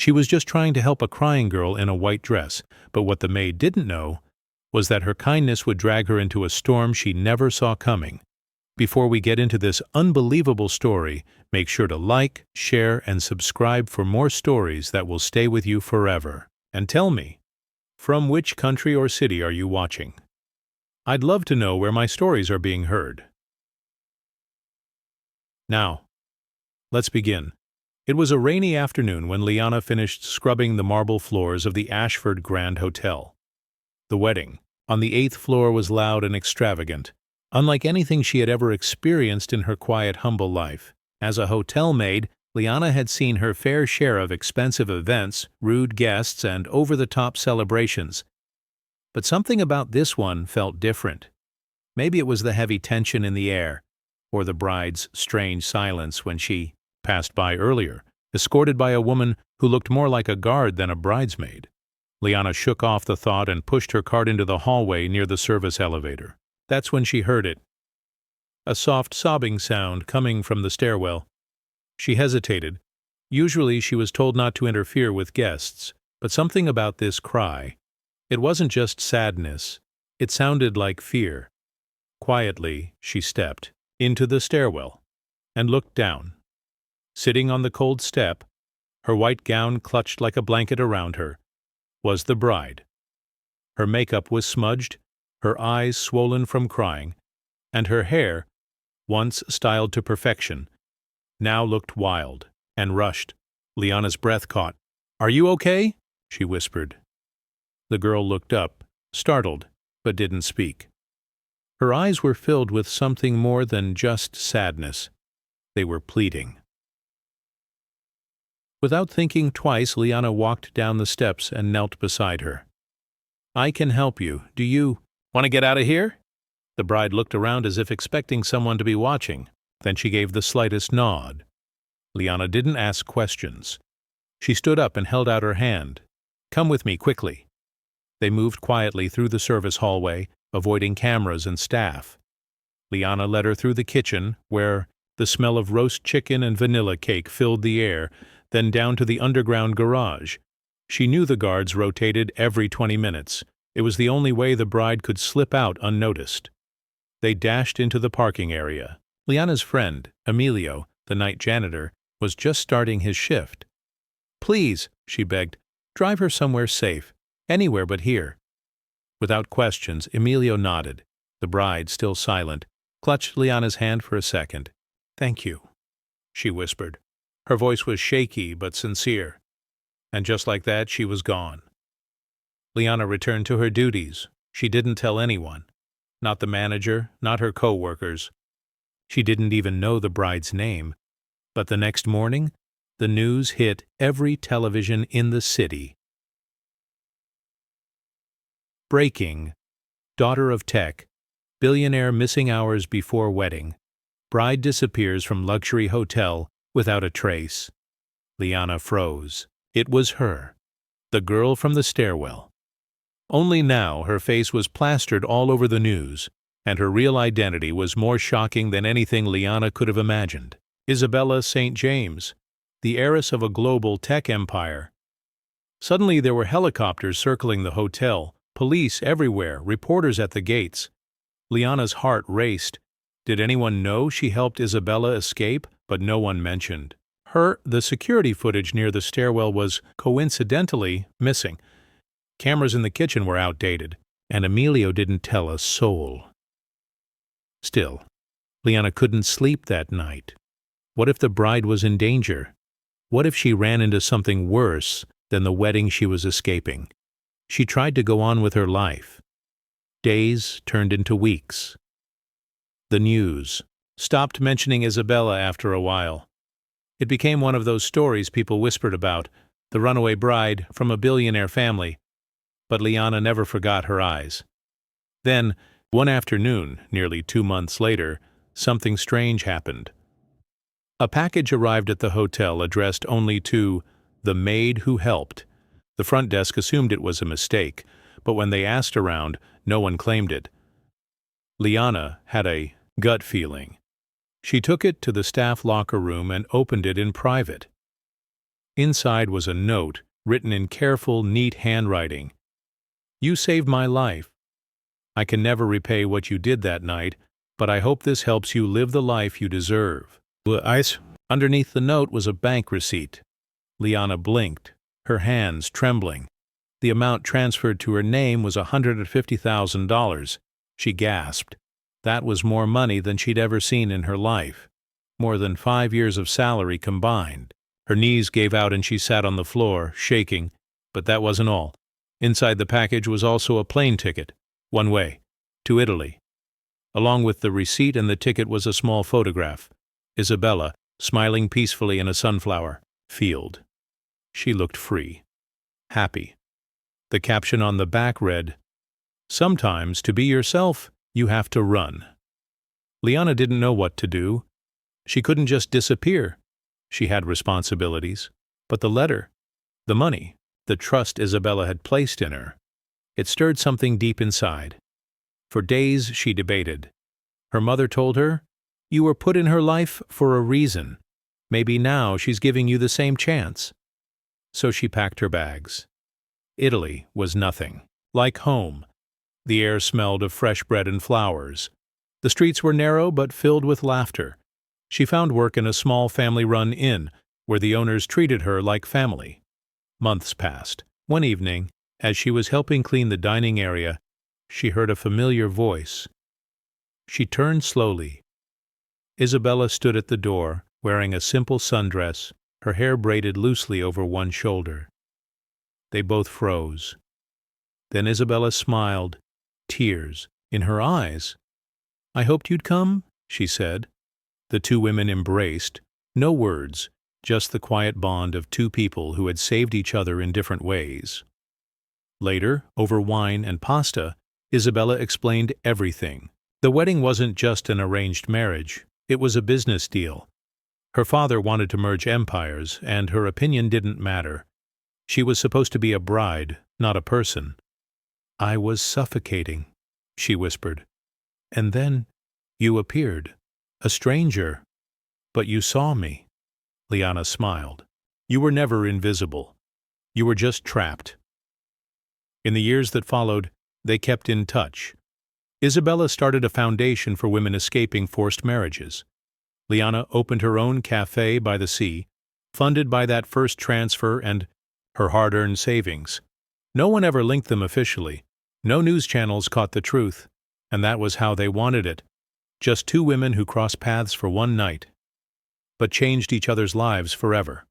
She was just trying to help a crying girl in a white dress, but what the maid didn't know was that her kindness would drag her into a storm she never saw coming. Before we get into this unbelievable story, make sure to like, share, and subscribe for more stories that will stay with you forever. And tell me, from which country or city are you watching? I'd love to know where my stories are being heard. Now, let's begin. It was a rainy afternoon when Liana finished scrubbing the marble floors of the Ashford Grand Hotel. The wedding, on the 8th floor, was loud and extravagant, unlike anything she had ever experienced in her quiet, humble life. As a hotel maid, Liana had seen her fair share of expensive events, rude guests, and over-the-top celebrations. But something about this one felt different. Maybe it was the heavy tension in the air, or the bride's strange silence when she passed by earlier, escorted by a woman who looked more like a guard than a bridesmaid. Liana shook off the thought and pushed her cart into the hallway near the service elevator. That's when she heard it. A soft sobbing sound coming from the stairwell. She hesitated. Usually she was told not to interfere with guests, but something about this cry. It wasn't just sadness. It sounded like fear. Quietly, she stepped into the stairwell and looked down. Sitting on the cold step, her white gown clutched like a blanket around her, was the bride. Her makeup was smudged, her eyes swollen from crying, and her hair, once styled to perfection, now looked wild and rushed. Liana's breath caught. "Are you okay?" she whispered. The girl looked up, startled, but didn't speak. Her eyes were filled with something more than just sadness. They were pleading. Without thinking twice, Liana walked down the steps and knelt beside her. "I can help you. Do you want to get out of here?" The bride looked around as if expecting someone to be watching. Then she gave the slightest nod. Liana didn't ask questions. She stood up and held out her hand. "Come with me, quickly." They moved quietly through the service hallway, avoiding cameras and staff. Liana led her through the kitchen, where the smell of roast chicken and vanilla cake filled the air, then down to the underground garage. She knew the guards rotated every 20 minutes. It was the only way the bride could slip out unnoticed. They dashed into the parking area. Liana's friend, Emilio, the night janitor, was just starting his shift. "Please," she begged, "drive her somewhere safe. Anywhere but here." Without questions, Emilio nodded. The bride, still silent, clutched Liana's hand for a second. "Thank you," she whispered. Her voice was shaky but sincere. And just like that, she was gone. Liana returned to her duties. She didn't tell anyone. Not the manager, not her co-workers. She didn't even know the bride's name. But the next morning, the news hit every television in the city. Breaking. Daughter of tech. Billionaire missing hours before wedding. Bride disappears from luxury hotel without a trace. Liana froze. It was her. The girl from the stairwell. Only now her face was plastered all over the news, and her real identity was more shocking than anything Liana could have imagined. Isabella St. James, the heiress of a global tech empire. Suddenly there were helicopters circling the hotel, police everywhere, reporters at the gates. Liana's heart raced. Did anyone know she helped Isabella escape? But no one mentioned her. The security footage near the stairwell was coincidentally missing. Cameras in the kitchen were outdated, and Emilio didn't tell a soul. Still, Liana couldn't sleep that night. What if the bride was in danger? What if she ran into something worse than the wedding she was escaping? She tried to go on with her life. Days turned into weeks. The news stopped mentioning Isabella after a while. It became one of those stories people whispered about, the runaway bride from a billionaire family. But Liana never forgot her eyes. Then, one afternoon, nearly 2 months later, something strange happened. A package arrived at the hotel addressed only to the maid who helped. The front desk assumed it was a mistake, but when they asked around, no one claimed it. Liana had a gut feeling. She took it to the staff locker room and opened it in private. Inside was a note, written in careful, neat handwriting. "You saved my life. I can never repay what you did that night, but I hope this helps you live the life you deserve." Ice. Underneath the note was a bank receipt. Liana blinked, her hands trembling. The amount transferred to her name was $150,000. She gasped. That was more money than she'd ever seen in her life. More than 5 years of salary combined. Her knees gave out and she sat on the floor, shaking. But that wasn't all. Inside the package was also a plane ticket, one way, to Italy. Along with the receipt and the ticket was a small photograph. Isabella, smiling peacefully in a sunflower field. She looked free, happy. The caption on the back read, "Sometimes, to be yourself, you have to run." Liana didn't know what to do. She couldn't just disappear. She had responsibilities. But the letter, the money, the trust Isabella had placed in her, it stirred something deep inside. For days she debated. Her mother told her, "You were put in her life for a reason. Maybe now she's giving you the same chance." So she packed her bags. Italy was nothing. Like home. The air smelled of fresh bread and flowers. The streets were narrow but filled with laughter. She found work in a small family-run inn, where the owners treated her like family. Months passed. One evening, as she was helping clean the dining area, she heard a familiar voice. She turned slowly. Isabella stood at the door, wearing a simple sundress, her hair braided loosely over one shoulder. They both froze. Then Isabella smiled, tears in her eyes. "I hoped you'd come," she said. The two women embraced. No words, just the quiet bond of two people who had saved each other in different ways. Later, over wine and pasta, Isabella explained everything. The wedding wasn't just an arranged marriage. It was a business deal. Her father wanted to merge empires, and her opinion didn't matter. She was supposed to be a bride, not a person. "I was suffocating," she whispered. "And then you appeared, a stranger. But you saw me." Liana smiled. "You were never invisible. You were just trapped." In the years that followed, they kept in touch. Isabella started a foundation for women escaping forced marriages. Liana opened her own cafe by the sea, funded by that first transfer and her hard-earned savings. No one ever linked them officially. No news channels caught the truth, and that was how they wanted it. Just two women who crossed paths for one night, but changed each other's lives forever.